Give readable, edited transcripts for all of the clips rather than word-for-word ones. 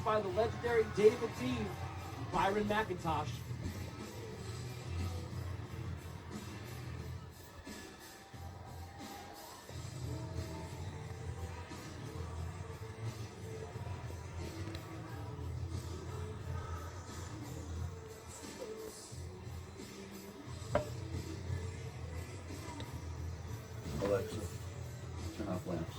by the legendary David T. Byron McIntosh. Alexa, turn off lamps.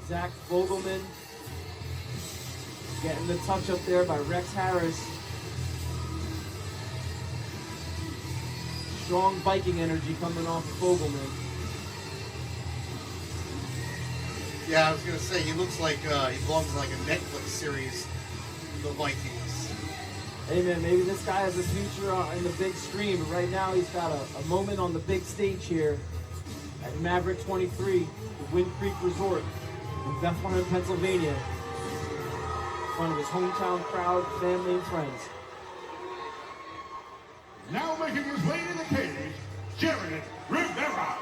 Zack Vogelman getting the touch up there by Rex Harris. Strong Viking energy coming off of Vogelman. Yeah, I was gonna say he looks like he belongs in like a Netflix series, The Vikings. Hey man, maybe this guy has a future in the big screen, but right now he's got a moment on the big stage here at Maverick 23, the Wind Creek Resort in Bethlehem, Pennsylvania, in front of his hometown crowd, family, and friends. Now making his way to the cage, Jared Rivera.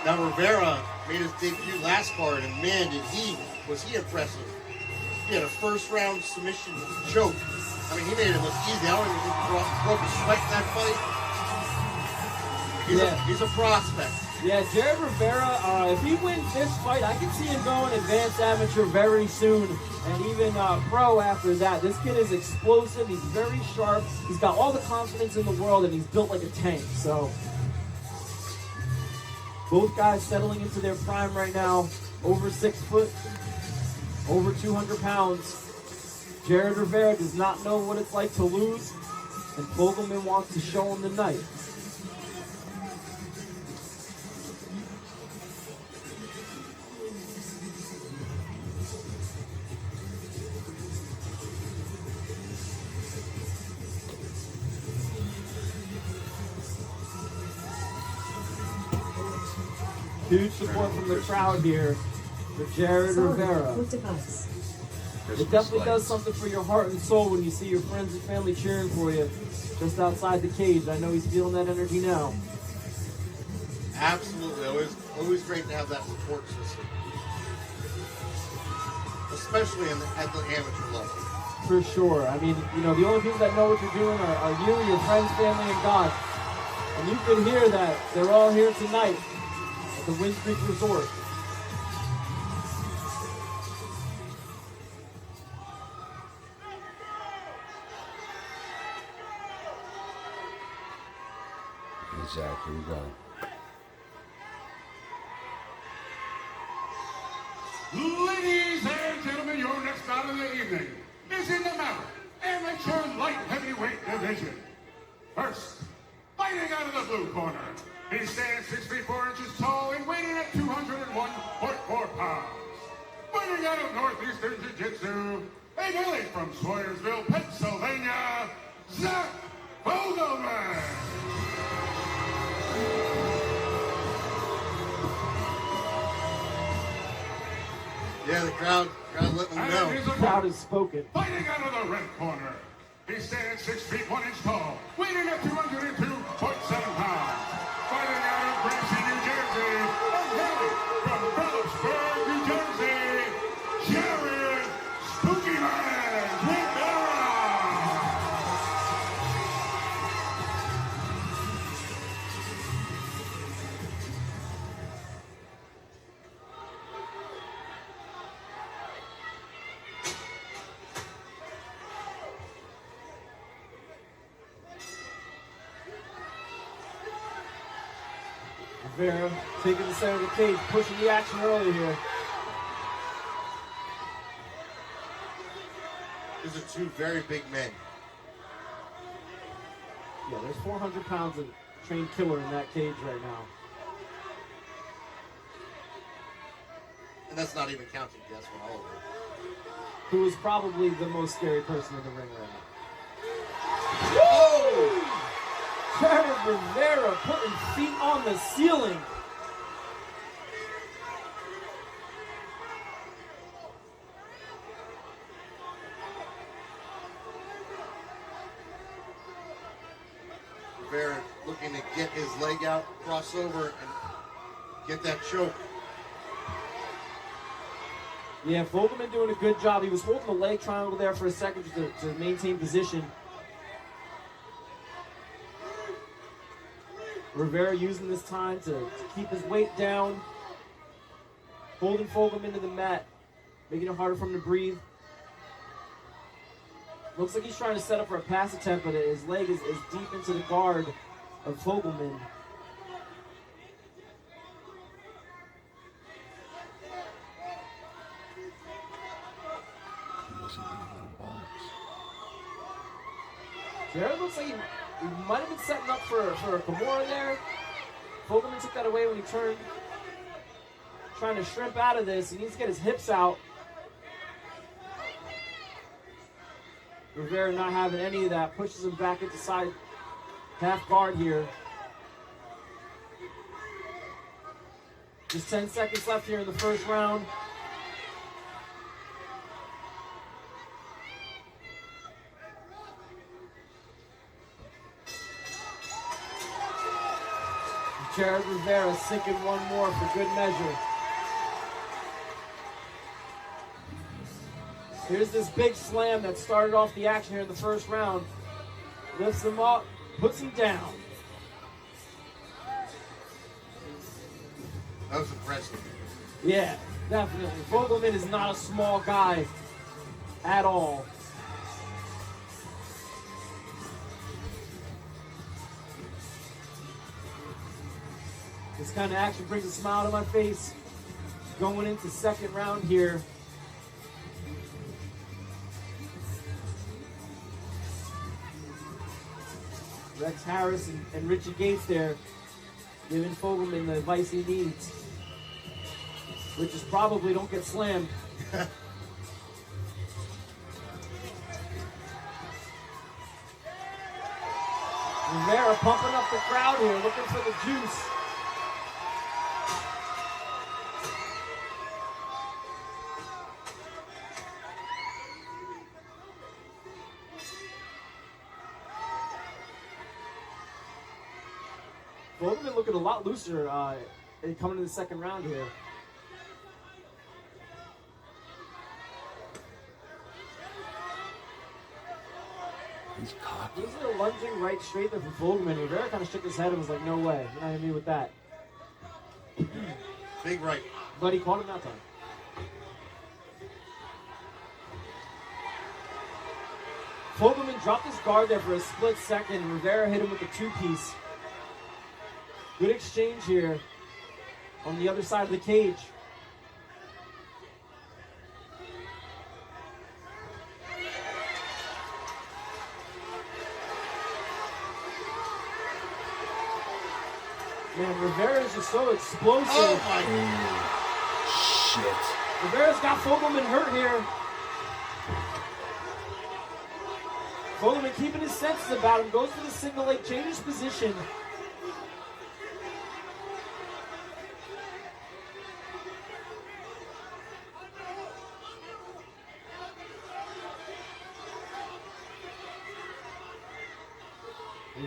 Now Rivera made his debut last card, and man, was he impressive. He had a first round submission choke. I mean, he made it look easy. I don't even think he broke a sweat in that fight. He's a prospect. Yeah, Jared Rivera, if he wins this fight, I can see him going advanced amateur very soon, and even pro after that. This kid is explosive, he's very sharp, he's got all the confidence in the world, and he's built like a tank, so. Both guys settling into their prime right now, over 6 foot, over 200 pounds. Jared Rivera does not know what it's like to lose, and Vogelman wants to show him tonight. Huge support from the crowd here for Jared Rivera. It definitely does something for your heart and soul when you see your friends and family cheering for you just outside the cage. I know he's feeling that energy now. Absolutely. Always great to have that support system. Especially at the amateur level. For sure. I mean, you know, the only people that know what you're doing are you, your friends, family, and God. And you can hear that they're all here tonight at the Wind Creek Resort. Hey, Zack, here we go. Ladies and gentlemen, your next bout of the evening is in the Maverick Amateur Light Heavyweight Division. First, fighting out of the blue corner, he stands 6 feet 4 inches tall and weighing at 201.4 pounds. Fighting out of Northeastern Jiu-Jitsu, a guy from Sawyersville, Pennsylvania, Zack Vogelman. Yeah, the crowd let them know. The crowd has spoken. Fighting out of the red corner, he stands 6 feet 1 inch tall, weighing at 202.7 pounds. Fighting out of Branson, New Jersey, and hailing from Phillipsburg, New Jersey, Jared Spooky Man Rivera. Rivera taking the center of the cage, pushing the action early here. These are two very big men. Yeah, there's 400 pounds of trained killer in that cage right now. And that's not even counting Guess What Oliver. Who is probably the most scary person in the ring right now. Rivera putting feet on the ceiling. Rivera looking to get his leg out, cross over, and get that choke. Yeah, Fogelman doing a good job. He was holding the leg triangle there for a second to maintain position. Rivera using this time to keep his weight down, holding Fogelman to the mat, making it harder for him to breathe. Looks like he's trying to set up for a pass attempt, but his leg is deep into the guard of Fogelman. Jared looks like he might have been setting up for a Kimura there. Fogelman took that away when he turned. Trying to shrimp out of this. He needs to get his hips out. Rivera not having any of that. Pushes him back into side half guard here. Just 10 seconds left here in the first round. Jared Rivera sinking one more for good measure. Here's this big slam that started off the action here in the first round. Lifts him up, puts him down. That was impressive. Yeah, definitely. Fogelman is not a small guy at all. This kind of action brings a smile to my face. Going into second round here. Rex Harris and Richie Gates there giving Fogelman the advice he needs. Which is probably don't get slammed. Rivera pumping up the crowd here, looking for the juice. Fogelman looking a lot looser coming to the second round here. He's cocky. These are lunging right straight there from Fogelman. Rivera kind of shook his head and was like, no way. You're not going to me with that. Big right. But he caught him that time. Fogelman dropped his guard there for a split second. Rivera hit him with a two-piece. Good exchange here on the other side of the cage. Man, Rivera is just so explosive. Oh my Shit. Rivera's got Fogelman hurt here. Fogelman keeping his senses about him. Goes for the single leg, changes position.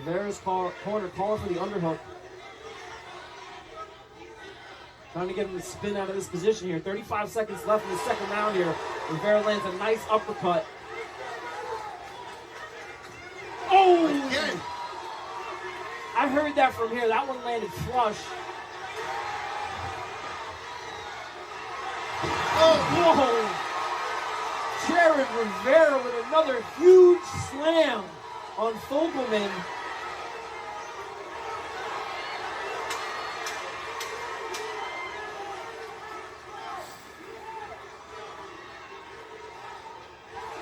Rivera's corner calling for the underhook. Trying to get him to spin out of this position here. 35 seconds left in the second round here. Rivera lands a nice uppercut. Oh! Again. I heard that from here. That one landed flush. Oh! Whoa! Jared Rivera with another huge slam on Fogelman.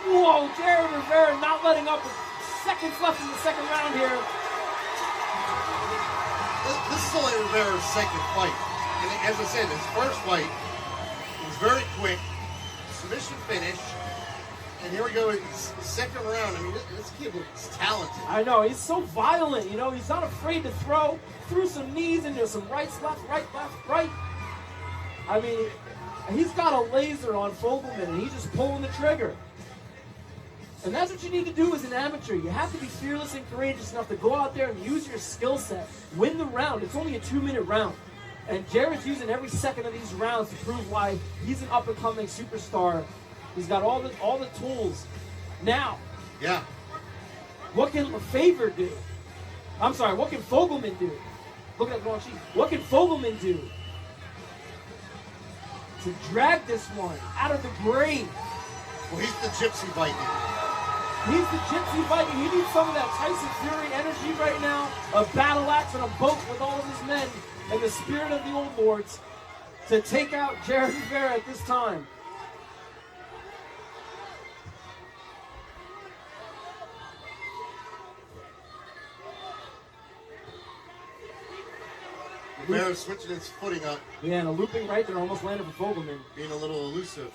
Whoa, Jared Rivera not letting up with seconds left in the second round here. This is only Rivera's second fight. And as I said, his first fight was very quick, submission finish, And here we go in the second round. I mean, this kid is talented. I know, he's so violent, you know, he's not afraid to throw. Threw some knees into some rights, left, right. I mean, he's got a laser on Fogelman, and he's just pulling the trigger. And that's what you need to do as an amateur. You have to be fearless and courageous enough to go out there and use your skill set. Win the round. It's only a 2-minute round. And Jared's using every second of these rounds to prove why he's an up-and-coming superstar. He's got all the tools. Now, yeah. What can Lefevre do? I'm sorry, what can Fogelman do? Look at the wrong sheet. What can Fogelman do to drag this one out of the grave? Well, he's the Gypsy Viking. He's the Gypsy Viking. He needs some of that Tyson Fury energy right now. A battle axe and a boat with all of his men and the spirit of the old lords to take out Jared Rivera at this time. Rivera switching his footing up. Yeah, and a looping right there almost landed for Fogelman. Being a little elusive.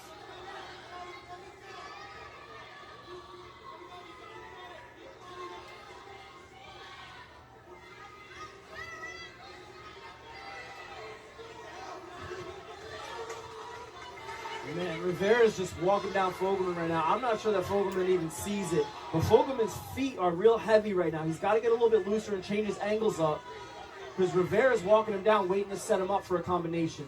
Man, Rivera's just walking down Fogelman right now. I'm not sure that Fogelman even sees it. But Fogelman's feet are real heavy right now. He's got to get a little bit looser and change his angles up. Because Rivera's walking him down, waiting to set him up for a combination.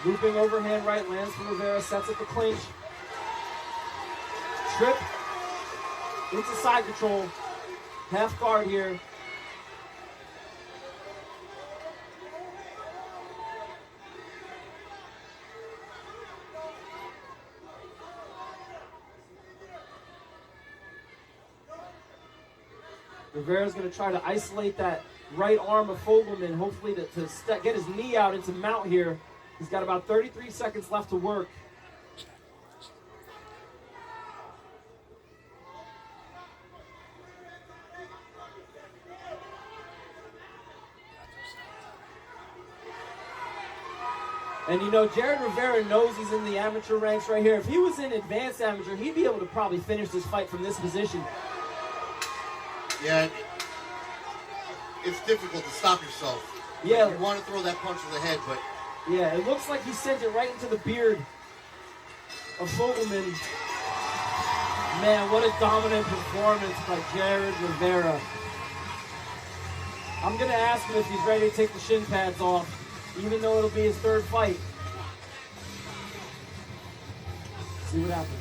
Looping overhand right, lands for Rivera, sets up the clinch. Trip into side control. Half guard here. Rivera's going to try to isolate that right arm of Fogelman, hopefully to get his knee out into mount here. He's got about 33 seconds left to work. And you know, Jared Rivera knows he's in the amateur ranks right here. If he was in advanced amateur, he'd be able to probably finish this fight from this position. Yeah, it's difficult to stop yourself. Yeah. You want to throw that punch to the head, but... Yeah, it looks like he sent it right into the beard of Fogelman. Man, what a dominant performance by Jared Rivera. I'm going to ask him if he's ready to take the shin pads off, even though it'll be his third fight. See what happens.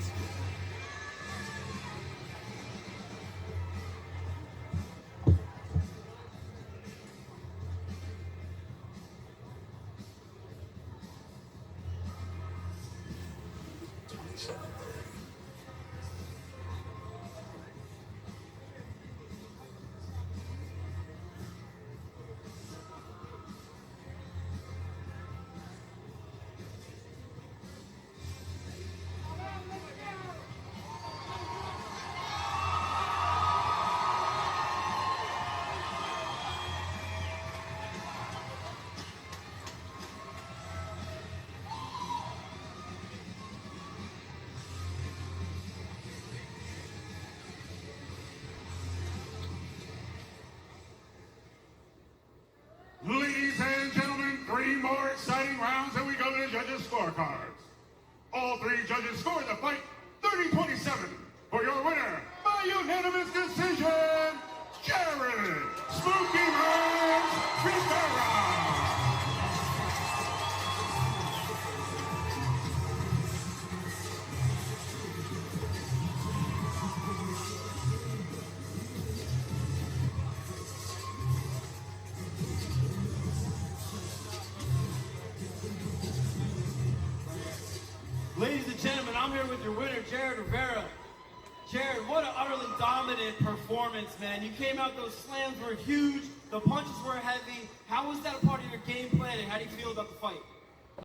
Ladies and gentlemen, 3 more exciting rounds, and we go to the judges' scorecards. All 3 judges scored the fight 30-27 for your winner by unanimous decision, Jared Spooky Hands Rivera. Ladies and gentlemen, I'm here with your winner, Jared Rivera. Jared, what an utterly dominant performance, man. You came out, those slams were huge, the punches were heavy. How was that a part of your game planning? How do you feel about the fight?